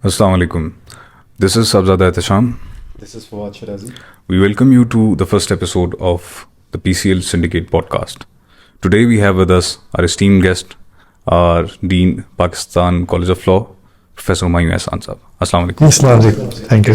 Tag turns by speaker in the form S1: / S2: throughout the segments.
S1: Assalamu alaikum. This is Sabzada Ehtesham.
S2: This is Fawad Shirazi.
S1: We welcome you to the first episode of the PCL Syndicate podcast. Today we have with us our esteemed guest, our Dean, Pakistan College of Law, Professor Humayun Ehsan Sahab. Assalamu alaikum.
S3: السلام علیکم. Thank you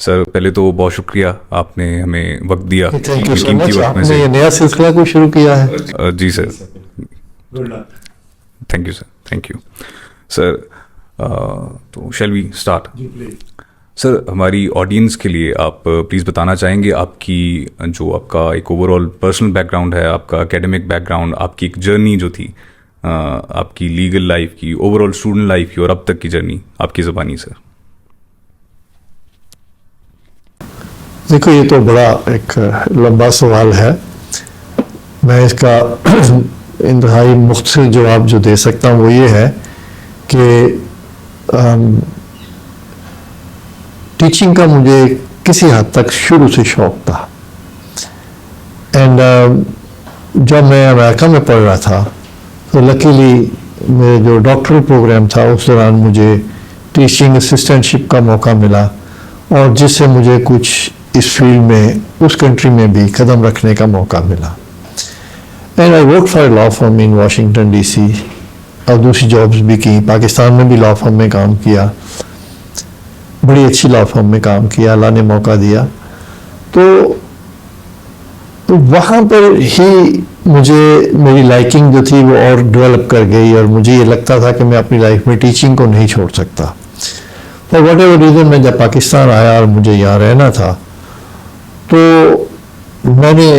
S1: سر. پہلے تو بہت شکریہ آپ نے ہمیں وقت دیا.
S3: تھینک یو سو
S1: قیمتی
S3: مچ.
S1: وقت
S3: آپ
S1: میں
S3: نے
S1: سے
S3: یہ نیا سلسلہ کوئی شروع کیا ہے؟
S1: جی sir. Thank you sir. Thank you sir. تو شیل وی اسٹارٹ. سر ہماری آڈینس کے لیے آپ پلیز بتانا چاہیں گے آپ کی جو آپ کا ایک over all personal back ground ہے, آپ کا اکیڈمک بیک گراؤنڈ, آپ کی ایک جرنی جو تھی آپ کی لیگل لائف کی, اوور آل اسٹوڈنٹ لائف کی, اور اب تک کی جرنی آپ کی زبانی سر.
S3: دیکھو یہ تو بڑا ایک لمبا سوال ہے. میں اس کا انتہائی مختصر جواب جو دے سکتا ہوں وہ یہ ہے کہ ٹیچنگ کا مجھے کسی حد تک شروع سے شوق تھا. اینڈ جب میں امریکہ میں پڑھ رہا تھا تو لکیلی میرے جو ڈاکٹرل پروگرام تھا اس دوران مجھے ٹیچنگ اسسٹنٹ شپ کا موقع ملا, اور جس سے مجھے کچھ اس فیلڈ میں اس کنٹری میں بھی قدم رکھنے کا موقع ملا. And I work for law firm in Washington D C, اور دوسری جابس بھی کی. پاکستان میں بھی لا فرم میں کام کیا, بڑی اچھی لا فرم میں کام کیا, اللہ نے موقع دیا. تو وہاں پر ہی مجھے میری لائکنگ جو تھی وہ اور ڈیولپ کر گئی, اور مجھے یہ لگتا تھا کہ میں اپنی لائف میں ٹیچنگ کو نہیں چھوڑ سکتا. فار واٹ ایور ریزن میں جب پاکستان آیا اور مجھے یہاں رہنا تھا تو میں نے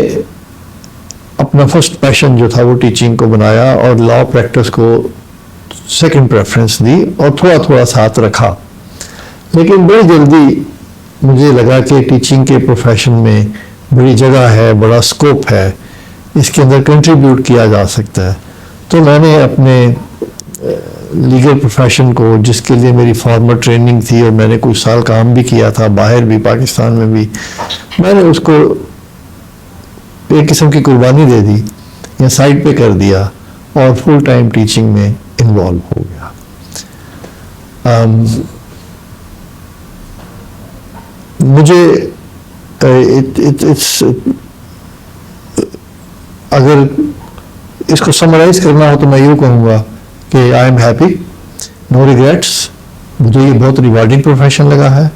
S3: اپنا فرسٹ پیشن جو تھا وہ ٹیچنگ کو بنایا, اور لا پریکٹس کو سیکنڈ پریفرنس دی, اور تھوڑا تھوڑا ساتھ رکھا. لیکن بڑی جلدی مجھے لگا کہ ٹیچنگ کے پروفیشن میں بڑی جگہ ہے, بڑا اسکوپ ہے, اس کے اندر کنٹریبیوٹ کیا جا سکتا ہے. تو میں نے اپنے لیگل پروفیشن کو, جس کے لیے میری فارمر ٹریننگ تھی اور میں نے کچھ سال کام بھی کیا تھا باہر بھی, پاکستان میں بھی, میں نے اس کو ایک قسم کی قربانی دے دی یا سائڈ پہ کر دیا اور فل ٹائم ٹیچنگ میں انوالو ہو گیا. مجھے اگر اس کو سمرائز کرنا ہو تو میں یوں کہوں گا کہ I am happy, no regrets. مجھے یہ بہت ریوارڈنگ پروفیشن لگا ہے,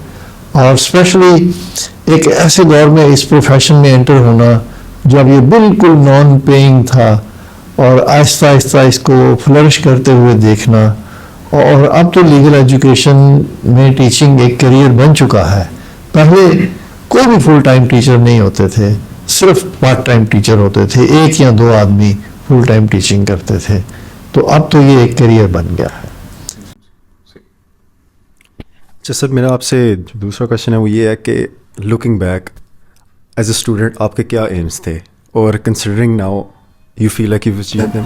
S3: اور اسپیشلی ایک ایسے دور میں اس پروفیشن میں انٹر ہونا جب یہ بالکل نان پیئنگ تھا, اور آہستہ آہستہ اس کو فلرش کرتے ہوئے دیکھنا. اور اب تو لیگل ایجوکیشن میں ٹیچنگ ایک کیریئر بن چکا ہے. پہلے کوئی بھی فل ٹائم ٹیچر نہیں ہوتے تھے, صرف پارٹ ٹائم ٹیچر ہوتے تھے, ایک یا دو آدمی فل ٹائم ٹیچنگ کرتے تھے. تو اب تو یہ ایک کیریئر بن گیا ہے.
S2: اچھا سر, میرا آپ سے دوسرا کوشچن ہے وہ یہ ہے کہ looking back as a student آپ کے کیا ایمس تھے, اور considering now you feel like you achieved them.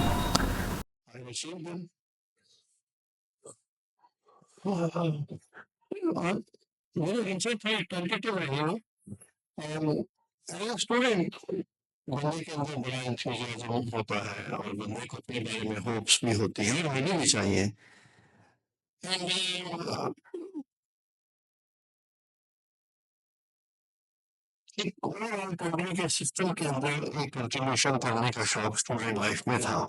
S3: بندے کے اندر بڑا انتھوزیازم ہوتا ہے, اور بندے کو اپنے بارے میں ہوپس بھی ہوتی ہیں, اور ہونی بھی چاہیے. ایک کنٹری کے سسٹم کے اندر ایک کنٹریبیوشن کرنے کا شوق اسٹوڈنٹ لائف میں تھا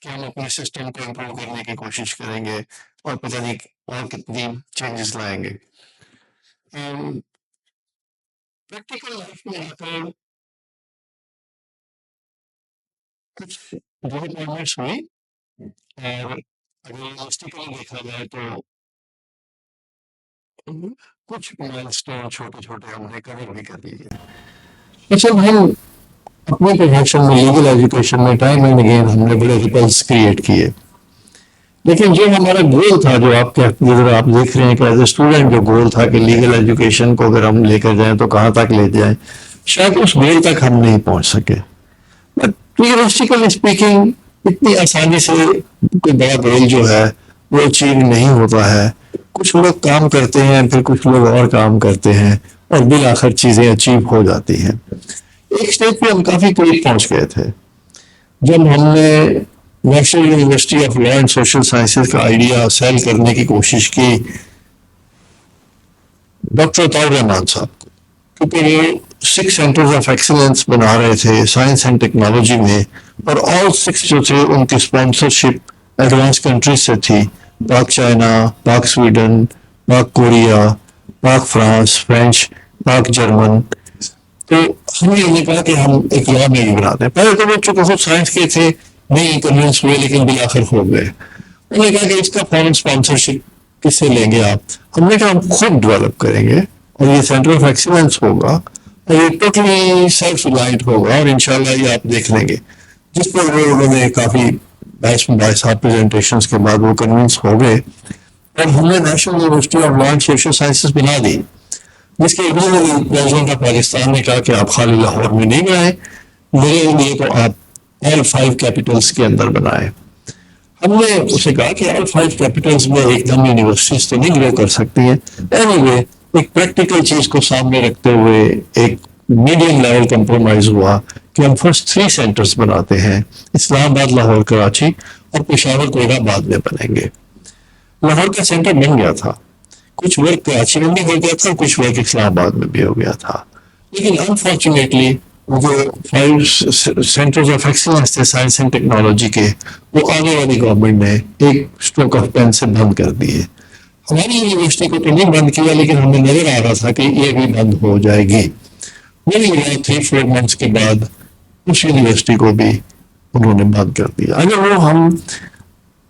S3: کہ ہم اپنے سسٹم کو امپروو کرنے کی کوشش کریں گے, اور پتہ نہیں اور کتنی چینجز لائیں گے. پریکٹیکل لائف میں آ کر کچھ بہت مومنٹس ہوئی, اور اگر لاسٹیکلی دیکھا جائے تو کچھ مائلسٹون چھوٹے چھوٹے ہم نے کور بھی کر لیے. اچھا, ہم اپنے پروفیشن میں لیگل ایجوکیشن میں ٹائم اینڈ اگین ہم نے بڑے ریپلس کریٹ کیے, لیکن جو ہمارا گول تھا, جو آپ دیکھ رہے ہیں کہ ایز اے اسٹوڈنٹ جو گول تھا کہ لیگل ایجوکیشن کو اگر ہم لے کر جائیں تو کہاں تک لے جائیں, شاید اس گول تک ہم نہیں پہنچ سکے. بٹ ریئلسٹیکلی اسپیکنگ اتنی آسانی سے کوئی بڑا گول جو ہے وہ اچیو نہیں ہوتا ہے. کچھ لوگ کام کرتے ہیں, پھر کچھ لوگ اور کام کرتے ہیں, اور بالآخر چیزیں اچیو ہو جاتی ہیں. ایک اسٹیج پہ ہم کافی قریب پہنچ گئے تھے جب ہم نے national university of law and social sciences کا آئیڈیا سیل کرنے کی کوشش کی ڈاکٹر عطاء الرحمان صاحب کو، کیونکہ وہ 6 سینٹرز آف ایکسلنس بنا رہے تھے سائنس اینڈ ٹیکنالوجی میں، اور آل 6 جو تھے ان کی اسپانسرشپ ایڈوانس کنٹریز سے تھی، پاک چائنا، پاک سویڈن، پاک کوریا، پاک فرانس، فرینچ، پاک جرمن. تو ہم نے کہا کہ ہم ایک لا میں ہی بناتے ہیں. پہلے تو وہ چونکہ خود سائنس کے تھے نہیں کنوینس ہوئے، لیکن بالآخر ہو گئے. انہوں نے کہا کہ اس کا فارن اسپانسرشپ کس سے لیں گے آپ؟ ہم نے کہا ہم خود ڈیولپ کریں گے اور یہ سینٹر آف ایکسیلنس ہوگا اور یہ ٹوٹلی سیلف ریلائنٹ ہوگا، اور انشاءاللہ یہ آپ دیکھ لیں گے. جس پر وہ انہوں نے کافی 22 پریزنٹیشنز کے بعد وہ کنوینس ہو گئے، اور ہم نے national university of law and social sciences بنا دی، جس کے پریزیڈنٹ آف پاکستان نے کہا کہ آپ خالی لاہور میں نہیں بنائیں، میرے لیے تو آپ آل 5 کیپٹلس کے اندر بنائیں. ہم نے اسے کہا کہ آل 5 کیپٹلس میں ایک دم یونیورسٹیز تو نہیں گرو کر سکتی ہیں. اینی وے ایک پریکٹیکل چیز کو سامنے رکھتے ہوئے ایک میڈیم لیول کمپرومائز ہوا کہ ہم فرسٹ 3 سینٹرز بناتے ہیں، اسلام آباد، لاہور، کراچی، اور پشاور، کوئٹہ بعد میں بنیں گے. لاہور کا سینٹر بن گیا تھا، کچھ ورک کراچی میں بھی ہو گیا تھا، کچھ ورک اسلام آباد میں بھی ہو گیا تھا، لیکن انفارچونیٹلی جو 5 سینٹرز آف ایکسلنس تھے سائنس اینڈ ٹیکنالوجی کے، وہ آنے والی گورنمنٹ نے ایک اسٹروک آف پین سے بند کر دیے. ہماری یونیورسٹی کو تو نہیں بند کیا، لیکن ہمیں نظر آ رہا تھا کہ یہ بھی بند ہو جائے گی. وہی 3-4 منتھس کے بعد اس یونیورسٹی کو بھی انہوں نے بند کر دیا. اگر وہ ہم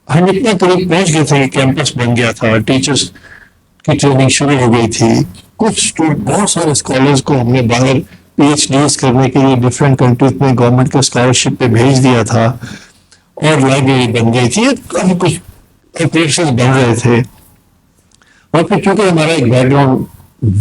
S3: اتنا قریب پہنچ گئے تھے کہ کیمپس بن گیا تھا، ٹیچرس کی ٹریننگ شروع ہو گئی تھی، کچھ بہت سارے اسکالرس کو ہم نے باہر PhDs کرنے کے لیے ڈفرینٹ کنٹریز میں گورنمنٹ کے اسکالرشپ پہ بھیج دیا تھا، اور لائبریری بن گئی تھی، کافی کچھ آپریشن بن رہے تھے. اور پھر چونکہ ہمارا ایک بیک گراؤنڈ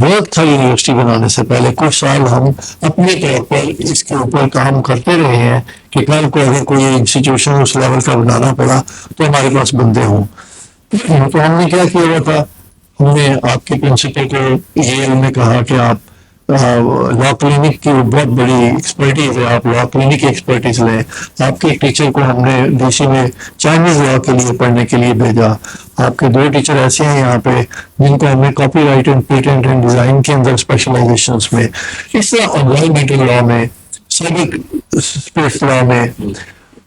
S3: ورک تھا یونیورسٹی بنانے سے پہلے، کچھ سال ہم اپنے طور پر اس کے اوپر کام کرتے رہے ہیں کہ کل کو اگر کوئی انسٹیٹیوشن اس لیول کا بنانا پڑا تو ہمارے پاس بندے ہوں. تو ہم نے کیا کیا ہوا تھا، ہم نے آپ کے پرنسپل کو یہ نے کہا کہ آپ لا کلینک کی بہت بڑی ایکسپرٹیز ہے، آپ لا کلینک کی ایکسپرٹیز لیں. آپ کے ایک ٹیچر کو ہم نے DC میں چائنیز لا کے لیے پڑھنے کے لیے بھیجا. آپ کے 2 ٹیچر ایسے ہیں یہاں پہ جن کو ہم نے copy right and patent and design کے اندر اسپیشلائزیشنس میں، اس طرح انوائرمنٹل لا میں، سائبر اسپیس لا میں.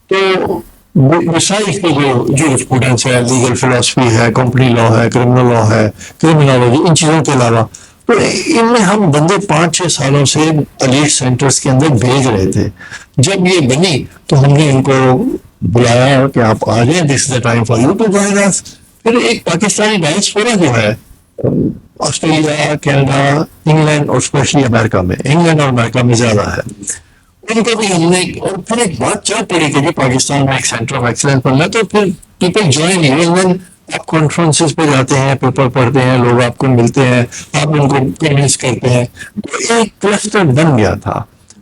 S3: تو مسائل کے جو اسٹوڈنٹس ہیں، لیگل فلاسفی ہے، کمپنی لا ہے، کرمنل لا ہے، کرمنالوجی، ان چیزوں کے علاوہ، تو ان میں ہم بندے 5-6 سالوں سے ایلیٹ سینٹرز کے اندر بھیج رہے تھے. جب یہ بنی تو ہم نے ان کو بلایا کہ آپ آ جائیں، this is the time for you to join us. پھر ایک پاکستانی ڈائسپورا جو ہے آسٹریلیا، کینیڈا، انگلینڈ اور اسپیشلی امریکہ میں، انگلینڈ اور امریکہ میں زیادہ ہے، ان کو بھی ہم نے، اور پھر ایک بات چل پڑی کہ پاکستان میں ایک سینٹر آف ایکسلنس بننا ہے، تو پھر پیپل جوائن ایون. آپ کانفرنسز پہ جاتے ہیں، پیپر پڑھتے ہیں، لوگ آپ کو ملتے ہیں، آپ ان کو کنوینس کرتے ہیں. تو ایک کلسٹر بن گیا تھا،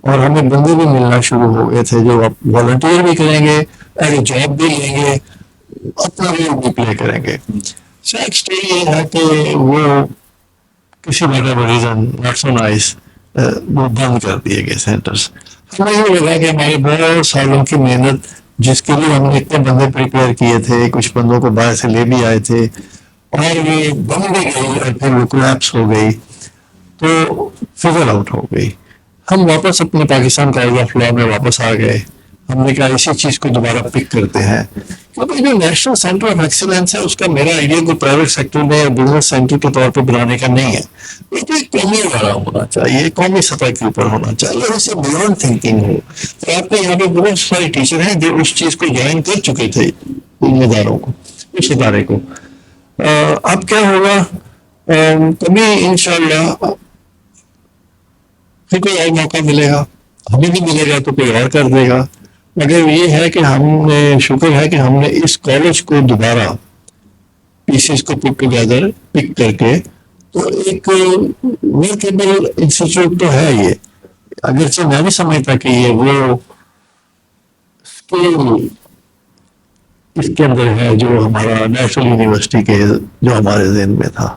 S3: اور ہمیں بندے بھی ملنا شروع ہو گئے تھے جو آپ والنٹیئر بھی کریں گے، ایک جاب بھی لیں گے، اپنا رول بھی پلے کریں گے. سیڈ اسٹوری یہ ہے کہ وہ کسی وجہ ریزن ناٹ سو نائس وہ بند کر دیے گئے سینٹرز. ہمیں یہ لگا کہ ہمارے بہت سالوں کی محنت جس کے لیے ہم نے اتنے بندے پریپیئر کیے تھے، کچھ بندوں کو باہر سے لے بھی آئے تھے، اور وہ بن بھی گئی اور پھر وہ کولیپس ہو گئی، تو فگر آؤٹ ہو گئی. ہم واپس اپنے پاکستان کالج آف لا میں واپس آ گئے. ہم نے کہا اسی چیز کو دوبارہ پک کرتے ہیں، کیونکہ جو نیشنل سینٹر آف ایکسیلنس ہے اس کا میرا آئیڈیا کو پرائیویٹ سیکٹر میں بزنس سینٹر کے طور پہ بنانے کا نہیں ہے. یہ تو ایک قومی ادارہ ہونا چاہیے، قومی سطح کے اوپر ہونا چاہیے، اور اسے بیانڈ تھنکنگ ہو. تو آپ کے یہاں پہ بہت سارے ٹیچر ہیں جو اس چیز کو جوائن کر چکے تھے، ان اداروں کو، اس ادارے کو. اب کیا ہوگا، کبھی انشاءاللہ پھر کوئی اور موقع ملے گا، ہمیں بھی ملے گا تو کوئی اور کر دے گا. مگر یہ ہے کہ ہم نے، شکر ہے کہ ہم نے اس کالج کو دوبارہ پیسز کو پک ٹوگیدر پک کر کے، تو ایک ورکیبل انسٹیٹیوٹ تو ہے یہ، اگرچہ میں بھی سمجھتا کہ یہ وہ اسکیل اس کے اندر ہے جو ہمارا نیشنل یونیورسٹی کے جو ہمارے ذہن میں تھا.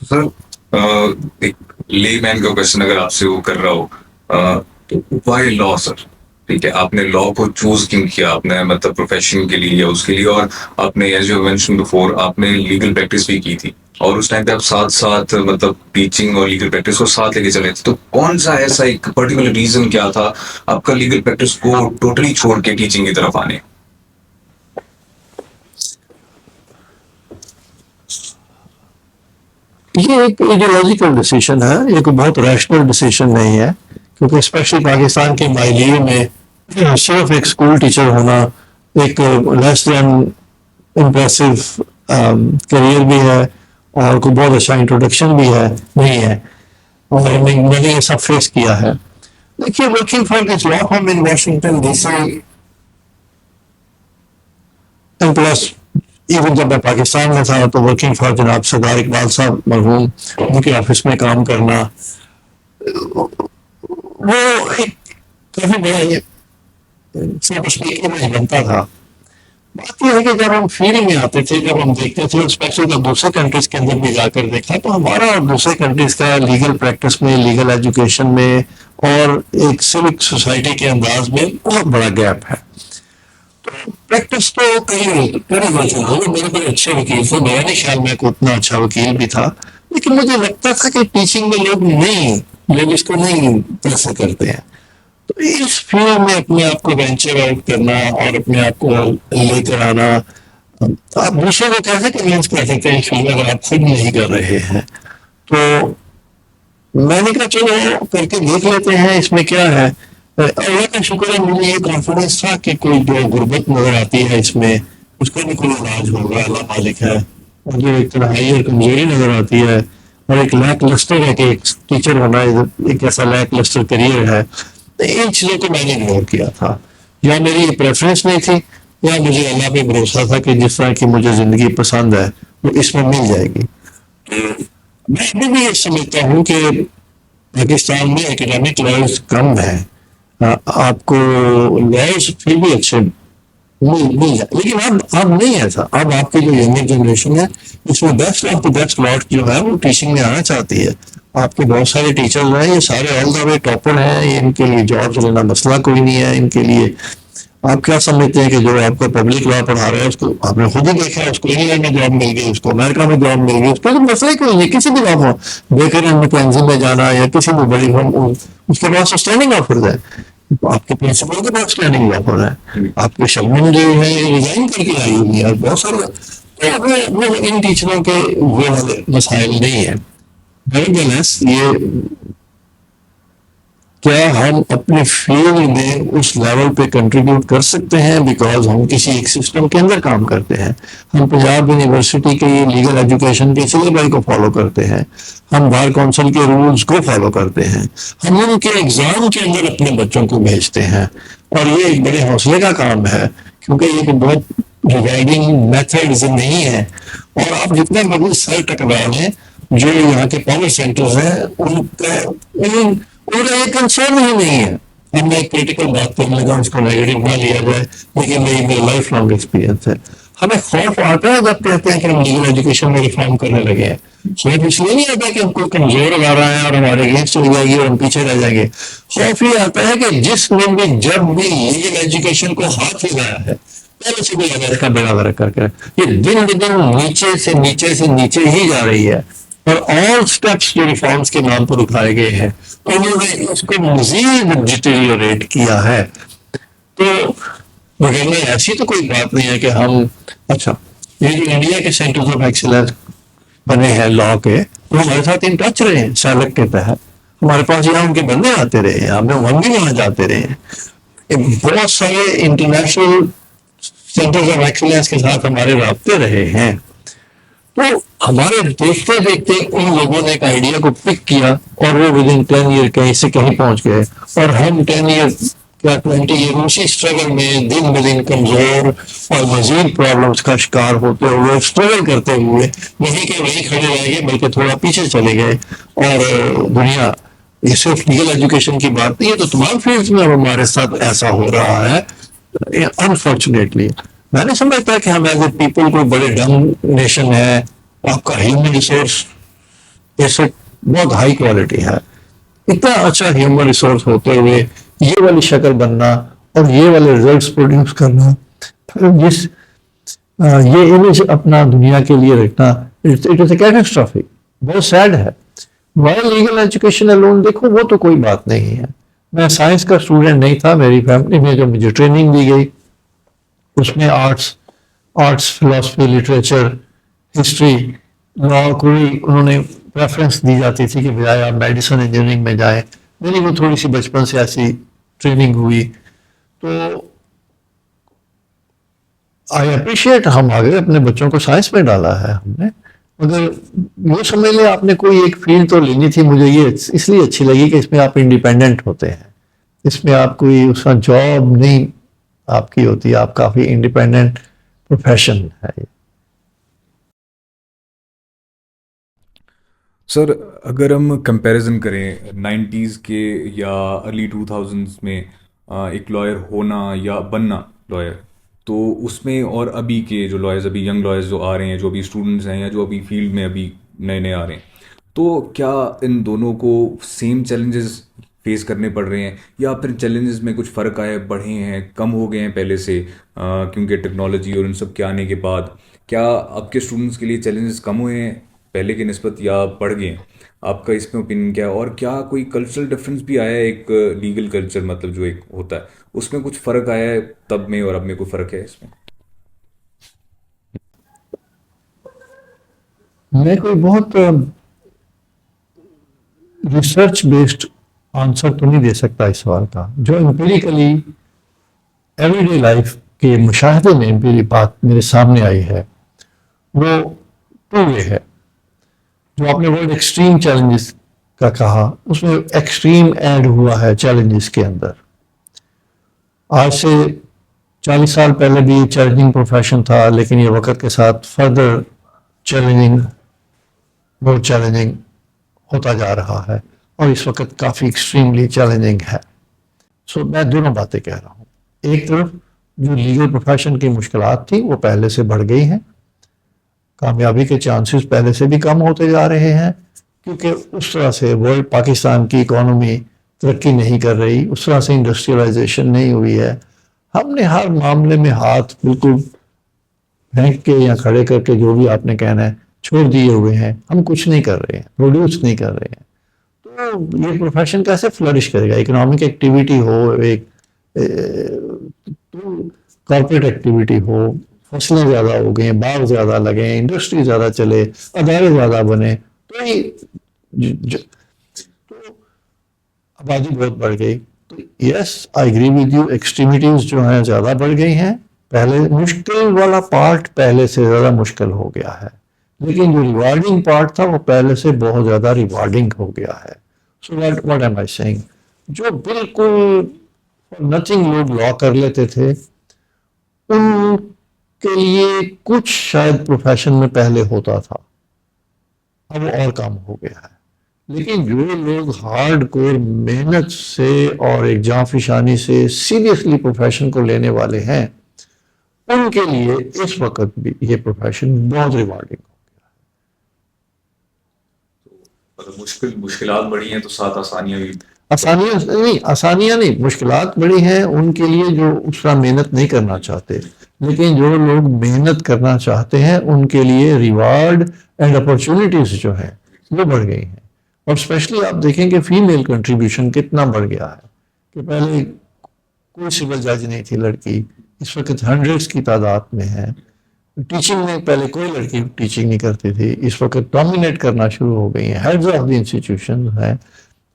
S1: تو سر ایک لے مین کا کوشچن اگر آپ سے وہ کر رہا ہو، تو وائی لا سر؟ ٹھیک ہے, آپ نے لا کو چوز کیوں کیا, آپ نے مطلب پروفیشن کے لیے یا اس کے لیے, اور آپ نے ایز یو مینشن بفور آپ نے لیگل پریکٹس بھی کی تھی, اور اس ٹائم پہ آپ ساتھ ساتھ مطلب ٹیچنگ اور لیگل پریکٹس کو ساتھ لے کے چلے تھے, تو کون سا ایسا ایک پرٹیکولر ریزن کیا تھا آپ کا لیگل پریکٹس کو ٹوٹلی چھوڑ کے ٹیچنگ کی طرف آنے؟
S3: یہ ایک ایڈیولوجیکل ڈیسیشن ہے, یہ کوئی بہت ریشنل ڈیسیشن نہیں ہے, کیونکہ اسپیشلی پاکستان کے مائلیے میں صرف ایک اسکول ٹیچر ہونا ایک لیس دین امپریسو کریئر بھی ہے, اور کوئی بہت اچھا انٹروڈکشن بھی ہے نہیں ہے, اور میں نے یہ سب فیس کیا ہے. دیکھیے, working for this law firm in Washington D C, and plus even جب میں پاکستان میں تھا تو ورکنگ فار جناب سردار اقبال صاحب مرحوم, ان کے آفس میں کام کرنا, وہ ایک کافی بڑا امیج بنتا تھا. بات یہ ہے کہ جب ہم فیلڈ میں آتے تھے, جب ہم دیکھتے تھے, اسپیشلی جب دوسرے کنٹریز کے اندر بھی جا کر دیکھا, تو ہمارا اور دوسرے کنٹریز کا لیگل پریکٹس میں, لیگل ایجوکیشن میں اور ایک سوک سوسائٹی کے انداز میں بہت بڑا گیپ ہے. پریکٹس تو میرے بڑے اچھے وکیل تھے, میرا نہیں خیال میں کوئی اتنا اچھا وکیل بھی تھا, لیکن مجھے لگتا تھا کہ ٹیچنگ میں لوگ اس کو نہیں پریفر کرتے ہیں. تو اس فیلڈ میں اپنے آپ کو وینچر آؤٹ کرنا اور اپنے آپ کو لے کر آنا, آپ دوسروں کو کیسے کنوینس کر سکتے ہیں اس فیلڈ میں اگر آپ خود نہیں کر رہے ہیں؟ تو میں نے کہا چلو کر کے دیکھ لیتے ہیں اس میں کیا ہے. اللہ کا شکر ہے, مجھے یہ کانفیڈینس تھا کہ کوئی جو غربت نظر آتی ہے اس میں, اس کا بھی کوئی علاج ہوگا, اللہ مالک ہے. اور جو ایک تنہائی اور کمزوری نظر آتی ہے, اور ایک لیک لسٹر ہے کہ ایک ٹیچر ہونا ایک ایسا لیک لسٹر کریئر ہے, ان چیزوں کو میں نے اگنور کیا تھا. یا میری یہ پریفرنس نہیں تھی, یا مجھے اللہ پہ بھروسہ تھا کہ جس طرح کی مجھے زندگی پسند ہے وہ اس میں مل جائے گی. میں ابھی بھی یہ سمجھتا ہوں کہ پاکستان میں اکیڈمک لائف کم ہے, آپ کو لائف پھر بھی اچھے مل جائے, لیکن اب نہیں ایسا. اب آپ کی جو ینگر جنریشن ہے اس میں بیسٹ آف دا بیسٹ لاٹ جو ہے وہ ٹیچنگ میں آنا چاہتی ہے. آپ کے بہت سارے ٹیچرز ہیں, یہ سارے آل دا وے ٹاپر ہیں, ان کے لیے جابس لینا مسئلہ کوئی نہیں ہے ان کے لیے. آپ کیا سمجھتے ہیں کہ جو آپ کو پبلک لا پڑھا رہا ہے اس کو آپ نے خود ہی دیکھا ہے, اس کو انگلینڈ میں جاب مل گئی, اس کو امریکہ میں جاب مل گئی, اس کا مسئلہ کوئی نہیں. کسی بھی job who, baker and Mackenzie میں جانا یا کسی بھی بڑی فرم, اس کے پاس اسٹینڈنگ آفر ہے. آپ کے پرنسپل کے پاس اسٹینڈنگ آفر ہے, آپ کے شبنم جو ہے ریزائن کر کے آئی ہوئی ہے, اور بہت سارے ان ٹیچروں کے وہ والے مسائل نہیں ہیں. یہ کیا ہم اپنے فیلڈ میں اس لیول پہ کنٹریبیوٹ کر سکتے ہیں, بیکاز ہم کسی ایک سسٹم کے اندر کام کرتے ہیں. ہم پنجاب یونیورسٹی کے لیگل ایجوکیشن کے سلیبس کو فالو کرتے ہیں, ہم بار کونسل کے رولز کو فالو کرتے ہیں, ہم ان کے ایگزام کے اندر اپنے بچوں کو بھیجتے ہیں, اور یہ ایک بڑے حوصلے کا کام ہے, کیونکہ یہ کوئی بہت ریوائڈنگ میتھڈز نہیں ہے. اور آپ جتنے مرضی سر ٹکرا لیں, جو یہاں کے پاور سینٹرز ہیں ان کا ایک کنسرن ہی نہیں ہے. ہم نے ایک پولیٹیکل بات کرنے لگا, اس کو نیگیٹو نہ لیا جائے, لیکن میری لائف لانگ ایکسپیرینس ہے. ہمیں خوف آتا ہے جب کہتے ہیں کہ ہم لیگل ایجوکیشن میں ریفارم کرنے لگے ہیں. خوف اس لیے نہیں آتا کہ ہم کو کمزور آ رہا ہے اور ہمارے اگینسٹ چلی جائے گی اور ہم پیچھے رہ جائیں گے. خوف یہ آتا ہے کہ جس نے بھی جب بھی لیگل ایجوکیشن کو ہاتھ لگایا ہے, پہلے سے بھی امریکہ بڑا ورک کر کے یہ دن بدن نیچے سے نیچے ہی جا رہی ہے, اور آل اسٹیپس جو ریفارمس کے نام پر اٹھائے گئے ہیں انہوں نے اس کو مزید ڈیٹیریوریٹ کیا ہے. تو مگر ایسی تو کوئی بات نہیں ہے کہ ہم, اچھا یہ جو انڈیا کے سینٹرز آف ایکسیلنس بنے ہیں لا کے, وہ ہمارے ساتھ ان ٹچ رہے ہیں. سیلک کے تحت ہمارے پاس یہاں ان کے بندے آتے رہے ہیں, ہم بھی وہاں جاتے رہے ہیں. بہت سارے انٹرنیشنل سینٹرز آف ایکسیلنس کے ساتھ ہمارے رابطے رہے ہیں. تو ہمارے دیکھتے دیکھتے ان لوگوں نے ایک آئیڈیا کو پک کیا, اور وہ ود ان 10 ایئر کہیں سے کہیں پہنچ گئے, اور ہم 10 ایئر کیا 20 ایئر اسی اسٹرگل میں دن بدن کمزور اور مزید پرابلمس کا شکار ہوتے ہوئے, اسٹرگل کرتے ہوئے نہیں کہ وہی کھڑے رہ گئے بلکہ تھوڑا پیچھے چلے گئے. اور دنیا یہ صرف لیگل ایجوکیشن کی بات نہیں ہے, تو تمام فیلڈس میں ہمارے ساتھ ایسا ہو رہا ہے انفارچونیٹلی. میں نہیں سمجھتا کہ ہم ایز اے پیپل کوئی بڑے ڈم نیشن ہے. آپ کا ہیومن ریسورس ایسے بہت ہائی کوالٹی ہے. اتنا اچھا ہیومن ریسورس ہوتے ہوئے یہ والی شکل بننا اور یہ والے رزلٹس پروڈیوس کرنا، جس یہ امیج اپنا دنیا کے لیے رکھنا، اٹ از اے کیٹاسٹرافک، بہت سیڈ ہے. وائل لیگل ایجوکیشن الون دیکھو وہ تو کوئی بات نہیں ہے. میں سائنس کا اسٹوڈنٹ نہیں تھا، میری فیملی میں جو مجھے ٹریننگ دی گئی اس میں آرٹس فلاسفی لٹریچر ہسٹری لا کوئی انہوں نے پریفرنس دی جاتی تھی کہ بجائے آپ میڈیسن انجینئرنگ میں جائیں. میری وہ تھوڑی سی بچپن سے ایسی ٹریننگ ہوئی. تو آئی اپریشیٹ ہم آگے اپنے بچوں کو سائنس میں ڈالا ہے ہم نے، مگر وہ سمجھ لیں آپ نے کوئی ایک فیلڈ تو لینی تھی. مجھے یہ اس لیے اچھی لگی کہ اس میں آپ انڈیپینڈنٹ ہوتے ہیں، اس میں آپ کوئی اس کا جاب نہیں آپ کی ہوتی، آپ کافی انڈیپینڈنٹ پروفیشن ہے.
S1: سر اگر ہم کمپیریزن کریں 90s کے یا ارلی 2000s میں ایک لائر ہونا یا بننا لائر، تو اس میں اور ابھی کے جو لائرز، ابھی ینگ لائرز جو آ رہے ہیں، جو ابھی اسٹوڈنٹس ہیں یا جو ابھی فیلڈ میں ابھی نئے نئے آ رہے ہیں، تو کیا ان دونوں کو سیم چیلنجز فیس کرنے پڑ رہے ہیں یا پھر چیلنجز میں کچھ فرق آئے، بڑھے ہیں، کم ہو گئے ہیں پہلے سے کیونکہ ٹیکنالوجی اور ان سب کے آنے کے بعد؟ کیا اب کے اسٹوڈنٹس کے لیے چیلنجز کم ہوئے ہیں پہلے کی نسبت یا بڑھ گئے ہیں؟ آپ کا اس میں اوپینین کیا ہے؟ اور کیا کوئی کلچرل ڈفرینس بھی آیا ہے؟ ایک لیگل کلچر مطلب جو ایک ہوتا ہے اس میں کچھ فرق آیا ہے تب میں اور اب میں؟ کوئی فرق ہے اس میں؟
S3: میں کوئی بہت ریسرچ بیسڈ آنسر تو نہیں دے سکتا اس سوال کا. جو امپیریکلی ایوری ڈے لائف کے مشاہدے میں میری بات میرے سامنے آئی ہے وہ ٹو وے ہے. جو آپ نے ورڈ ایکسٹریم چیلنجز کا کہا، اس میں ایکسٹریم ایڈ ہوا ہے چیلنجز کے اندر. آج سے 40 سال پہلے بھی چیلنجنگ پروفیشن تھا، لیکن یہ وقت کے ساتھ فردر چیلنجنگ، بہت چیلنجنگ ہوتا جا رہا ہے اور اس وقت کافی ایکسٹریملی چیلنجنگ ہے. سو میں دونوں باتیں کہہ رہا ہوں. ایک طرف جو لیگل پروفیشن کی مشکلات تھیں وہ پہلے سے بڑھ گئی ہیں، کامیابی کے چانسز پہلے سے بھی کم ہوتے جا رہے ہیں، کیونکہ اس طرح سے ورلڈ پاکستان کی اکانومی ترقی نہیں کر رہی، اس طرح سے انڈسٹریلائزیشن نہیں ہوئی ہے. ہم نے ہر معاملے میں ہاتھ بالکل پھینک کے یا کھڑے کر کے جو بھی آپ نے کہنا ہے چھوڑ دیے ہوئے ہیں. ہم کچھ نہیں کر رہے ہیں، پروڈیوس نہیں کر رہے ہیں. تو یہ پروفیشن کیسے فلرش کرے گا؟ اکنامک ایکٹیویٹی ہو، ایک کارپوریٹ ایکٹیویٹی ہو، فصلیں زیادہ ہو گئیں، باغ زیادہ لگیں، انڈسٹری زیادہ چلے، ادارے زیادہ بنے، تو آبادی بہت بڑھ گئی. تو یس آئی ایگری ود یو، ایکسٹریمیٹیز جو ہیں زیادہ بڑھ گئی ہیں. پہلے مشکل والا پارٹ پہلے سے زیادہ مشکل ہو گیا ہے، لیکن جو ریوارڈنگ پارٹ تھا وہ پہلے سے بہت زیادہ ریوارڈنگ ہو گیا ہے. So what am I seeing, جو بالکل نتھنگ لوگ لا کر لیتے تھے ان کے لیے کچھ شاید پروفیشن میں پہلے ہوتا تھا، اب وہ اور کام ہو گیا ہے. لیکن جو لوگ ہارڈ کور محنت سے اور ایک جاں فشانی سے سیریسلی پروفیشن کو لینے والے ہیں، ان کے لیے اس وقت بھی یہ پروفیشن بہت ریوارڈنگ ہو گیا.
S1: مشکلات بڑی ہیں تو ساتھ آسانیاں بھی.
S3: آسانیاں نہیں، مشکلات بڑی ہیں ان کے لیے جو اس طرح محنت نہیں کرنا چاہتے. لیکن جو لوگ محنت کرنا چاہتے ہیں ان کے لیے ریوارڈ اینڈ اپرچونٹیز جو ہیں وہ بڑھ گئی ہیں. اور اسپیشلی آپ دیکھیں کہ فیمیل کنٹریبیوشن کتنا بڑھ گیا ہے، کہ پہلے کوئی سول جج نہیں تھی لڑکی، اس وقت ہنڈریڈس کی تعداد میں ہے. ٹیچنگ میں پہلے کوئی لڑکی ٹیچنگ نہیں کرتی تھی، اس وقت ڈومینیٹ کرنا شروع ہو گئی ہیں، ہیڈز آف دی انسٹیٹیوشن ہیں.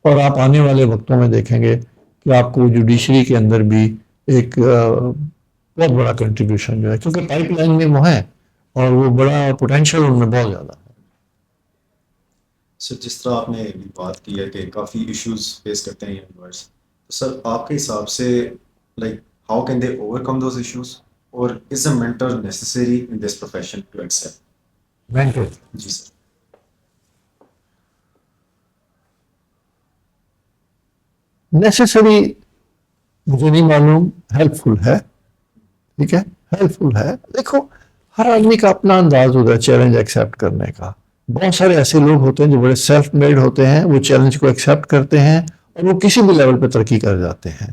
S3: اور آپ آنے والے وقتوں میں دیکھیں گے کہ آپ کو جوڈیشری کے اندر بھی ایک بہت بڑا کنٹریبیوشن جو ہے، کیونکہ پائپ لائن میں وہ ہیں اور وہ بڑا پوٹینشیل ان میں بہت زیادہ ہے.
S2: سر جس طرح آپ نے بھی بات کی ہے کہ کافی ایشوز فیس کرتے ہیں یونیورس، تو سر آپ کے حساب سے like how can they overcome those issues, اور is a mentor necessary in this profession to excel?
S3: Mentor
S2: جی سر.
S3: نیسیسری مجھے نہیں معلوم، ہیلپ فل ہے، ٹھیک ہے، ہیلپ فل ہے. دیکھو ہر آدمی کا اپنا انداز ہوتا ہے چیلنج ایکسیپٹ کرنے کا. بہت سارے ایسے لوگ ہوتے ہیں جو بڑے سیلف میڈ ہوتے ہیں، وہ چیلنج کو ایکسیپٹ کرتے ہیں اور وہ کسی بھی لیول پہ ترقی کر جاتے ہیں.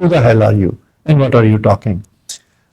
S3: Who the hell are you and what are you talking?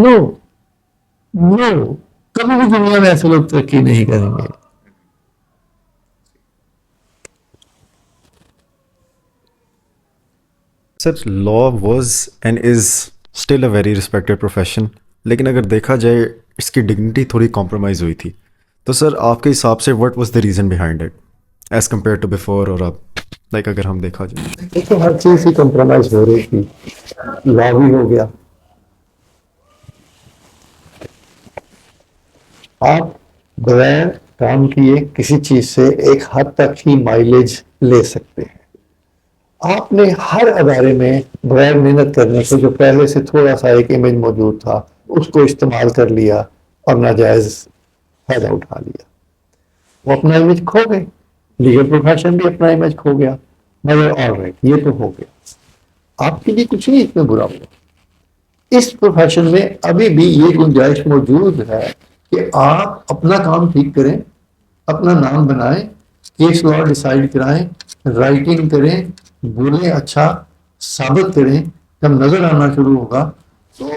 S3: نو نو، کبھی بھی دنیا میں ایسے لوگ ترقی نہیں کریں گے.
S4: Sir law was and is still a very respected profession, لیکن اگر دیکھا جائے اس کی ڈگنیٹی تھوڑی کمپرومائز ہوئی تھی. تو سر آپ کے حساب سے what was the reason behind it as compare to before اور اب لائک اگر ہم دیکھا جائے؟
S3: دیکھو ہر چیز کی کمپرومائز ہو رہی تھی، لا بھی ہو گیا. آپ بغیر کام کیے کسی چیز سے ایک حد تک ہی مائلیج لے سکتے ہیں. آپ نے ہر ادارے میں بغیر محنت کرنے سے جو پہلے سے تھوڑا سا ایک امیج موجود تھا اس کو استعمال کر لیا اور ناجائز فائدہ اٹھا لیا. وہ اپنا امیج کھو گئے، لیگل پروفیشن بھی اپنا امیج کھو گیا. مگر آلرائٹ یہ تو ہو گیا، آپ کے لیے کچھ نہیں اتنا برا ہوا. اس پروفیشن میں ابھی بھی یہ گنجائش موجود ہے کہ آپ اپنا کام ٹھیک کریں، اپنا نام بنائیں، کیس لا ڈیسائیڈ کرائیں، رائٹنگ کریں، بولیں، اچھا ثابت کریں. جب نظر آنا شروع ہوگا تو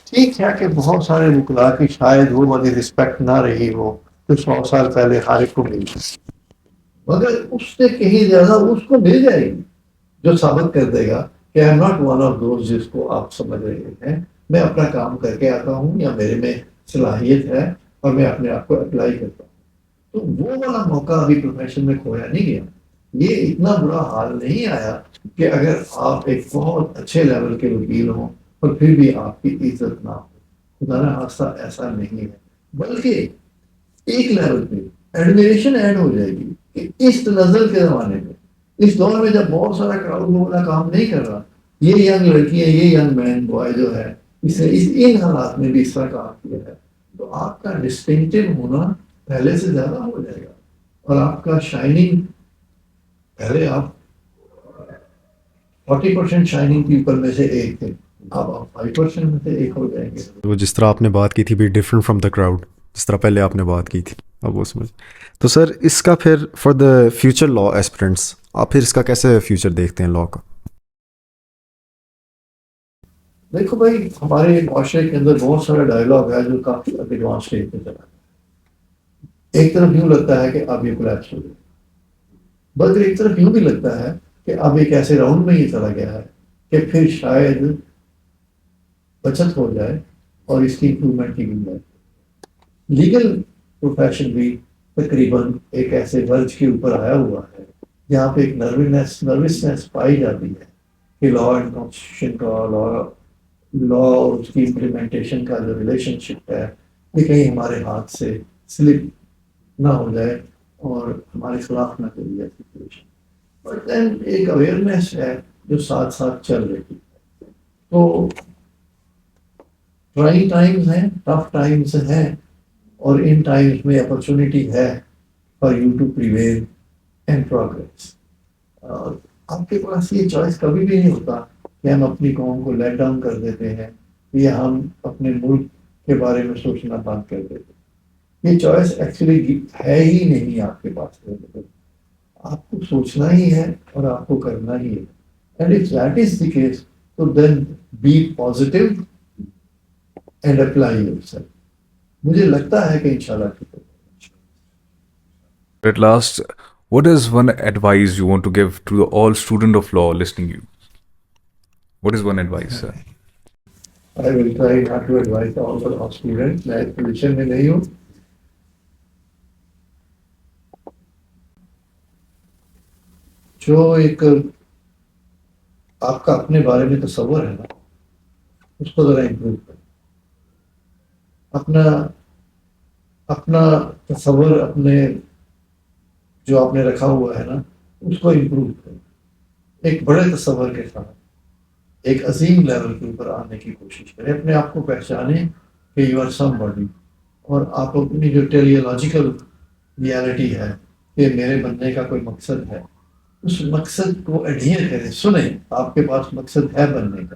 S3: ٹھیک ہے کہ بہت سارے وکلا کی شاید وہ والی رسپیکٹ نہ رہی ہو جو 100 سال پہلے ہر ایک کو ملی، مگر اس سے کہیں زیادہ اس کو مل جائے گی جو ثابت کر دے گا کہ I am not one of those جس کو آپ سمجھ رہے ہیں. میں اپنا کام کر کے آتا ہوں یا میرے میں صلاحیت ہے اور میں اپنے آپ کو اپلائی کرتا ہوں. تو وہ والا موقع ابھی پروفیشن میں کھویا نہیں گیا. یہ اتنا برا حال نہیں آیا کہ اگر آپ ایک بہت اچھے لیول کے وکیل ہوں اور پھر بھی آپ کی عزت نہ ہو. خدا نہ خواستہ ایسا نہیں ہے، بلکہ ایک لیول پہ ایڈمیریشن ایڈ ہو جائے گی کہ اس نظر کے زمانے میں، اس دور میں جب بہت سارا کراؤڈ والا کام نہیں کر رہا، یہ ینگ لڑکیاں، یہ ینگ مین بوائے جو ہے اس نے ان حالات میں بھی اس طرح کام کیا ہے، تو آپ کا ڈسٹنکٹیو ہونا پہلے سے زیادہ ہو جائے گا. اور آپ کا شائننگ، پہلے آپ 40% شائننگ پیپل میں سے ایک تھے، اب آپ 5% میں سے ایک ہو جائیں گے.
S4: وہ جس طرح آپ نے بات کی تھی بھی ڈفرنٹ فرام دا کراؤڈ، جس طرح پہلے آپ نے بات کی تھی، اب وہ سمجھ. تو سر اس کا پھر فار دا فیوچر لا ایسپرنٹس آپ پھر اس کا کیسے فیوچر دیکھتے ہیں لا کا؟
S3: دیکھو بھائی، ہمارے معاشرے کے اندر بہت سارا ڈائلاگ ہے جو کافی ایڈوانس اسٹیج پہ چلا ہے. ایک طرف یوں لگتا ہے کہ اب یہ کولیپس ہو گئی، بلکہ ایک طرف یوں بھی لگتا ہے کہ اب ایک ایسے راؤنڈ میں یہ چلا گیا ہے کہ پھر شاید بچت ہو جائے اور اس کی امپرومنٹ کی گنجائش. لیگل پروفیشن بھی تقریباً ایک ایسے ورج کے اوپر آیا ہوا ہے جہاں پہ ایک نروسنس پائی جاتی ہے کہ لا اینڈ کانسٹیٹیوشن کا، لا اور اس کی امپلیمنٹیشن کا جو ریلیشن شپ ہے یہ کہیں ہمارے ہاتھ سے سلپ نہ ہو جائے اور ہمارے خلاف نہ چلی جائے سچویشن. بٹ دین ایک اویئرنیس ہے جو ساتھ ساتھ چل رہی ہے. تو ٹرائنگ ٹائمز ہیں، ٹف ٹائمز ہیں، اور ان ٹائمز میں اپرچونیٹی ہے for you to prevail and progress. آپ کے پاس یہ چوائس کبھی بھی نہیں ہوتا کہ ہم اپنی قوم کو لیٹ ڈاؤن کر دیتے ہیں یا ہم اپنے ملک کے بارے میں سوچنا بند کر دیتے ہیں. یہ چوائس ایکچولی ہے ہی نہیں آپ کے پاس. آپ کو سوچنا ہی ہے اور آپ کو کرنا ہی ہے. And if that is the case تو then be positive and apply yourself. مجھے لگتا ہے کہ انشاءاللہ ٹھیک ہوگا.
S1: At last, what is one advice you want to give to all student of law listening you? What is one advice, sir?
S3: I will try not to advise all the law students. میں اس position میں نہیں ہوں. جو ایک آپ کا اپنے بارے میں تصور ہے نا، اس کو ذرا امپروو کریں. اپنا تصور، اپنے جو آپ نے رکھا ہوا ہے نا اس کو امپروو کریں. ایک بڑے تصور کے ساتھ ایک عظیم لیول کے اوپر آنے کی کوشش کریں. اپنے آپ کو پہچانیں کہ یو آر سم باڈی، اور آپ اپنی جو ٹیلیولوجیکل ریالٹی ہے کہ میرے بننے کا کوئی مقصد ہے، اس مقصد کو ایڈہیر کریں. سنیں آپ کے پاس مقصد ہے بننے کا.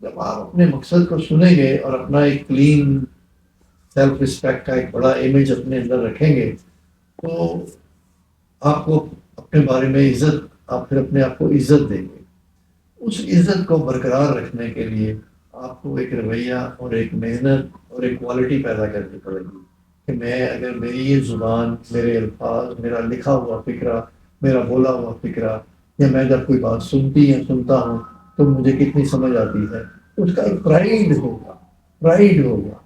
S3: جب آپ اپنے مقصد کو سنیں گے اور اپنا ایک کلین سیلف رسپیکٹ کا ایک بڑا امیج اپنے اندر رکھیں گے تو آپ کو اپنے بارے میں عزت، آپ پھر اپنے آپ کو عزت دیں گے. اس عزت کو برقرار رکھنے کے لیے آپ کو ایک رویہ اور ایک محنت اور ایک کوالٹی پیدا کرنی پڑے گی کہ میں اگر میری یہ زبان، میرے الفاظ، میرا لکھا ہوا فکرہ، میرا بولا ہوا فکرہ، یا میں جب کوئی بات سنتی یا سنتا ہوں تو مجھے کتنی سمجھ آتی ہے، اس کا ایک پرائڈ ہوگا.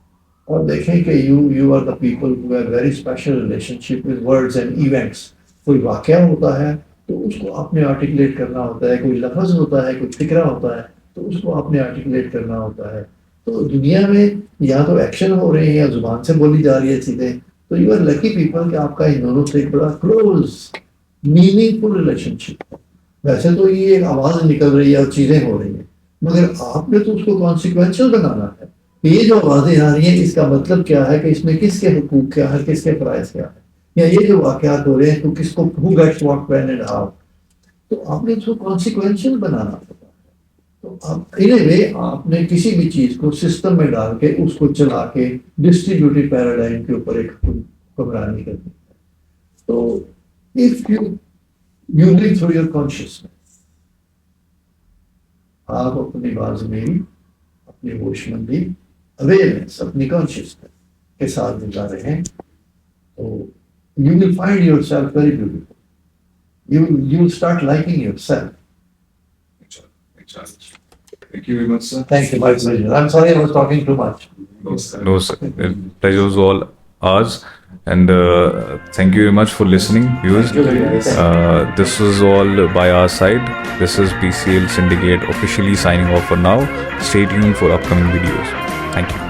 S3: اور دیکھیں کہ you are the people who have very special relationship with words and events. کوئی واقعہ ہوتا ہے تو اس کو آپ نے آرٹیکولیٹ کرنا ہوتا ہے، کوئی لفظ ہوتا ہے، کوئی فکرہ ہوتا ہے تو اس کو آپ نے آرٹیکولیٹ کرنا ہوتا ہے. تو دنیا میں یا تو ایکشن ہو رہے ہیں یا زبان سے بولی جا رہی ہے چیزیں، تو یو آر لکی پیپل کہ آپ کا ان دونوں سے ایک بڑا کلوز میننگ فل ریلیشن شپ ہے. ویسے تو یہ ایک آواز نکل رہی ہے اور چیزیں ہو رہی ہیں، مگر آپ نے تو اس کو کانسیکوینشل بنانا ہے کہ یہ جو آوازیں آ رہی ہیں اس کا مطلب کیا ہے، کہ اس میں کس کے حقوق کیا ہے، کس کے فرائض کیا ہے، یا یہ جو واقعات ہو رہے ہیں تو کس کو who gets what when and how. تو آپ نے اس کو کانسیکوینشل بنانا ہوتا ہے. تو آپ ان وے آپ نے کسی بھی چیز کو سسٹم میں ڈال کے اس کو چلا کے ڈسٹریبیوٹیڈ پیراڈائم کے اوپر ایک حکمرانی کرنی ہے. تو if you live through your conscience, آپ اپنی بازمیری، اپنی ہوشمندی، اویئرنیس، اپنی کانشیسنس کے ساتھ گزار رہے ہیں تو you will find yourself very beautiful. You will start liking yourself.
S1: Thank you very much, sir.
S3: Thank you, my pleasure. I'm sorry I was talking too much.
S1: No, sir. The pleasure was all ours. And thank you very much for listening, viewers.
S3: Thank you very much.
S1: This was all by our side. This is PCL Syndicate officially signing off for now. Stay tuned for upcoming videos. Thank you.